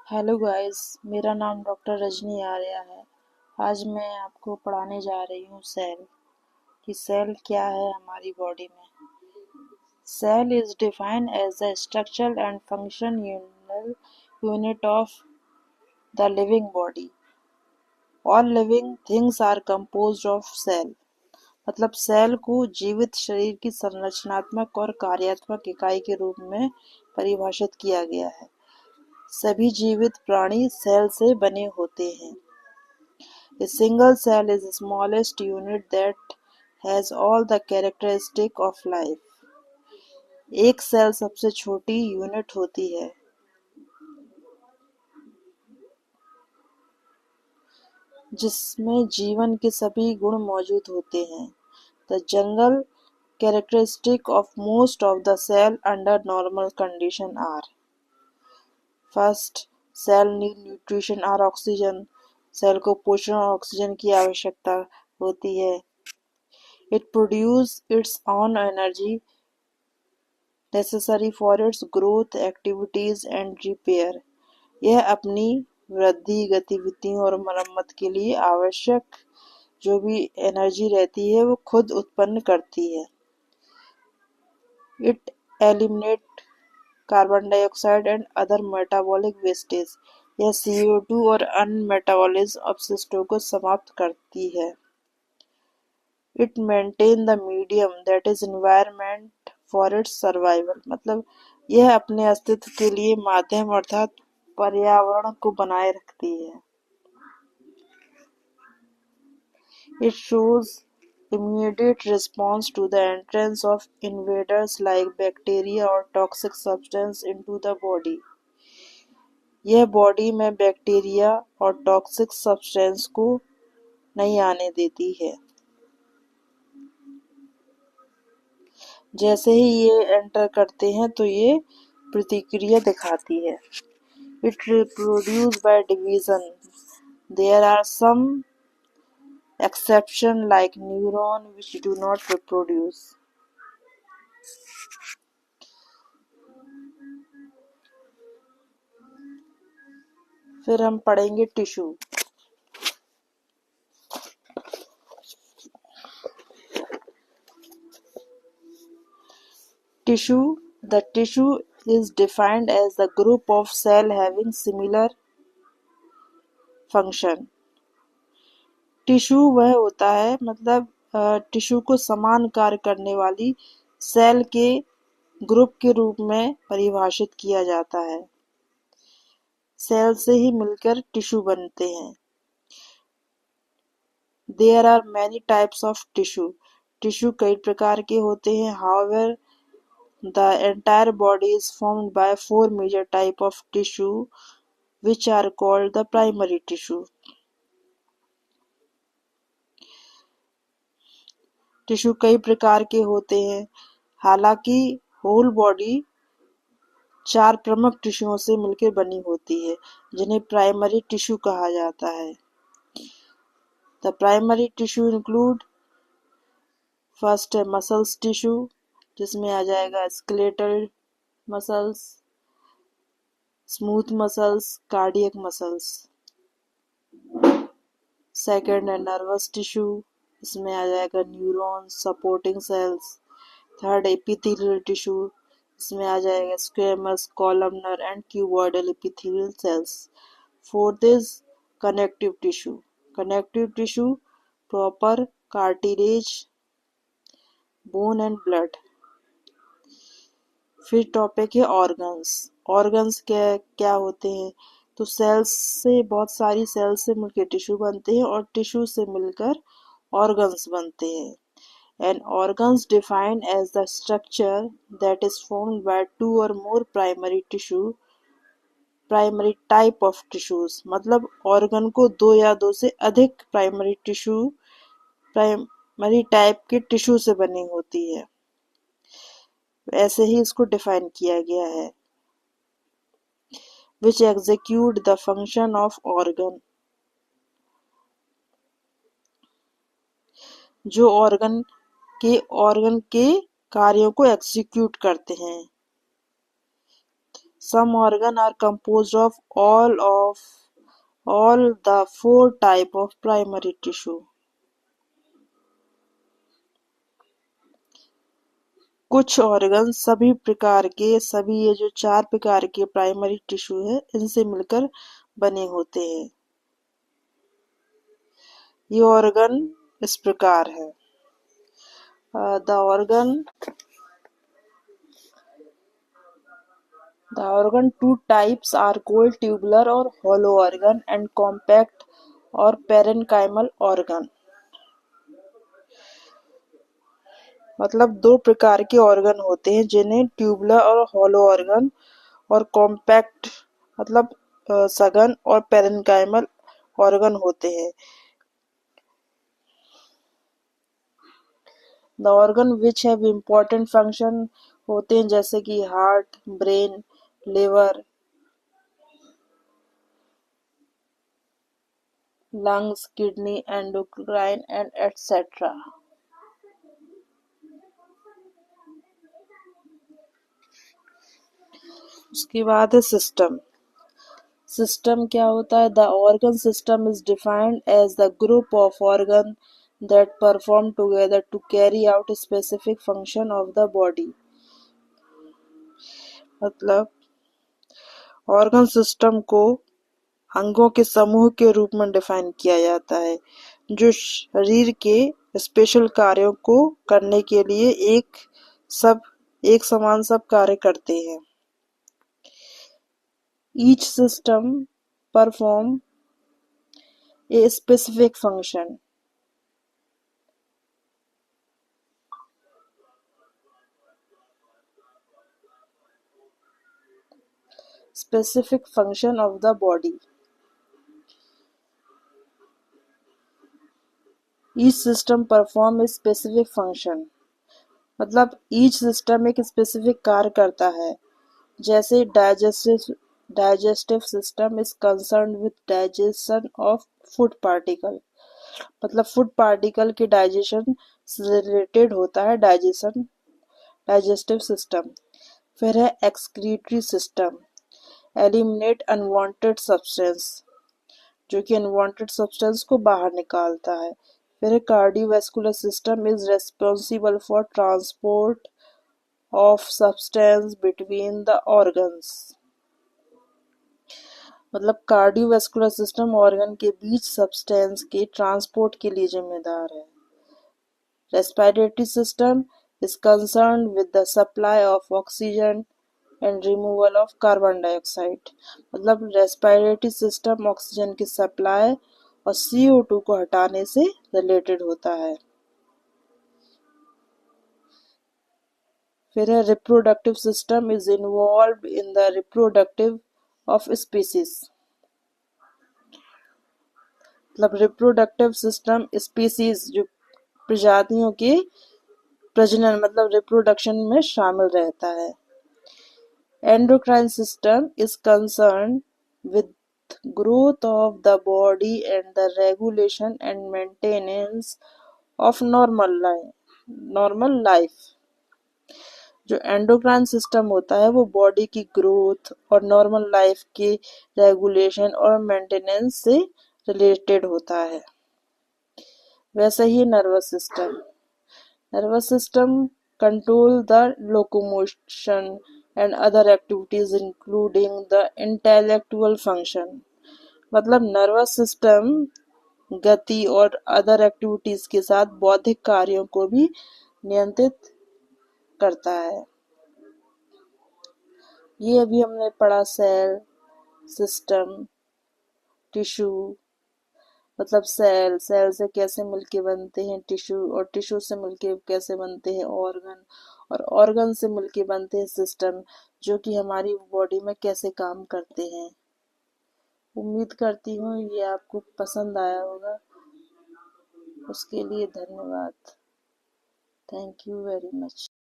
Hello guys, मेरा नाम doctor Rajni Arya है। आज मैं आपको पढ़ाने जा रही हूँ सेल कि सेल क्या है हमारी बॉडी में। Cell is defined as the structural and functional unit of the living body. All living things are composed of cell. मतलब सेल को जीवित शरीर की संरचनात्मक और कार्यात्मक इकाई के रूप में परिभाषित किया गया है। सभी जीवित प्राणी सेल से बने होते हैं। A single cell is the smallest unit that has all the characteristics of life. एक सेल सबसे छोटी यूनिट होती है जिसमें जीवन के सभी गुण मौजूद होते हैं। The general characteristics of most of the cell under normal condition are: First, cell need nutrition or oxygen. Cell को पोषण और ऑक्सीजन की आवश्यकता होती है। It produces its own energy necessary for its growth, activities and repair. यह अपनी वृद्धि, गतिविधियों और मरम्मत के लिए आवश्यक जो भी एनर्जी रहती है वो खुद उत्पन्न करती है। It eliminates carbon dioxide and other metabolic wastage. यह CO2 और अन्य मेटाबॉलिज्म अपशिष्टों को समाप्त करती है। It maintain the medium that is environment for its survival। मतलब यह अपने अस्तित्व के लिए माध्यम अर्थात पर्यावरण को बनाए रखती है। It shows immediate response to the entrance of invaders like bacteria or toxic substance into the body। यह बॉडी में बैक्टीरिया और टॉक्सिक सब्सटेंस को नहीं आने देती है। जैसे ही ये एंटर करते हैं तो ये प्रतिक्रिया दिखाती है। It reproduces by division. There are some exceptions like neurons which do not reproduce. फिर हम पढ़ेंगे tissue. The tissue is defined as the group of cells having similar function। Tissue वह होता है मतलब टिश्यू को समान कार्य करने वाली सेल के ग्रुप के रूप में परिभाषित किया जाता है। सेल से ही मिलकर टिश्यू बनते हैं। There are many types of tissue। Tissue कई प्रकार के होते हैं। However, the entire body is formed by 4 major types of tissue which are called the primary tissue। Tissue कई प्रकार के होते हैं। हालांकि होल बॉडी 4 प्रमुख टिश्यूओं से मिलकर बनी होती है जिन्हें प्राइमरी टिश्यू कहा जाता है। The primary tissue include first है मसल्स टिश्यू जिसमें आ जाएगा skeletal muscles, smooth muscles, cardiac muscles. Second है नर्वस टिश्यू, इसमें आ जाएगा neurons, supporting sales. Third epithelial tissue, इसमें आ जाएगा squamous, columnar and cuboidal epithelial cells. Fourth is connective tissue. Connective tissue proper cartilage, bone and blood. फिर topic है organs. Organs क्या क्या होते हैं? तो सेल्स से, बहुत सारी सेल्स से मिलकर टिश्यू बनते हैं और टिश्यू से मिलकर ऑर्गन्स बनते हैं। An organs defined as the structure that is formed by 2 or more primary type of tissues। मतलब ऑर्गन को 2 या 2 से अधिक प्राइमरी टाइप के टिश्यू से बनी होती है। ऐसे ही इसको डिफाइन किया गया है। Which execute the function of organ। जो ऑर्गन के कार्यों को एग्जीक्यूट करते हैं। Some organs are composed of all the four type of primary tissue. कुछ ऑर्गन सभी ये जो चार प्रकार के प्राइमरी टिश्यू है इनसे मिलकर बने होते हैं। ये ऑर्गन इस प्रकार है। The organ two types are called tubular or hollow organ and compact or parenchymal organ। मतलब दो प्रकार के ऑर्गन होते हैं जिन्हें ट्यूबुलर और हॉलो ऑर्गन और कॉम्पैक्ट मतलब सघन और पेरेन्काइमल ऑर्गन होते हैं। The organ which have important function होते हैं जैसे कि heart, brain, liver, lungs, kidney, endocrine and etcetera. उसके बाद है सिस्टम। सिस्टम क्या होता है? The organ system is defined as the group of organ that perform together to carry out specific function of the body. मतलब organ system को अंगों के समूह के रूप में डिफाइन किया जाता है जो शरीर के स्पेशल कार्यों को करने के लिए एक समान सब कार्य करते हैं। Each system perform a specific function. Specific function of the body. Each system perform a specific function. मतलब ईच सिस्टम एक स्पेसिफिक कार्य करता है। जैसे digestive system is concern with digestion of food particle. मतलब फूड पार्टिकल के digestion से related होता है डाइजेस्टिव सिस्टम। फिर है excretory system, eliminate unwanted substance, जो कि अनवांटेड सब्सटेंस को बाहर निकालता है। फिर cardiovascular system is responsible for transport of substance between the organs. मतलब कार्डियोवैस्कुलर सिस्टम ऑर्गन के बीच सब्सटेंस के ट्रांसपोर्ट के लिए जिम्मेदार है। Respiratory system is concerned with the supply of oxygen and removal of carbon dioxide। मतलब रेस्पिरेटरी सिस्टम ऑक्सीजन की supply और CO2 को हटाने से रिलेटेड होता है। फिर है reproductive system is involve in the reproductive of species. मतलब रिप्रोडक्टिव सिस्टम स्पीसीज जो प्रजातियों के प्रजनन मतलब रिप्रोडक्शन में शामिल रहता है। Endocrine system is concerned with growth of the body and the regulation and maintenance of normal life। जो एंडोक्राइन सिस्टम होता है वो बॉडी की ग्रोथ और नॉर्मल लाइफ के रेगुलेशन और मेंटेनेंस से रिलेटेड होता है। वैसे ही nervous system control the locomotion and other activities including the intellectual function। मतलब नर्वस सिस्टम गति और अदर एक्टिविटीज के साथ बौद्धिक कार्यों को भी नियंत्रित करता है। ये अभी हमने पढ़ा सेल, सिस्टम, टिश्यू। मतलब सेल से कैसे मिलके बनते हैं टिश्यू, और टिश्यू से मिलके कैसे बनते हैं ऑर्गन, और ऑर्गन से मिलके बनते हैं सिस्टम जो कि हमारी बॉडी में कैसे काम करते हैं। उम्मीद करती हूँ ये आपको पसंद आया होगा। उसके लिए धन्यवाद। Thank you very much.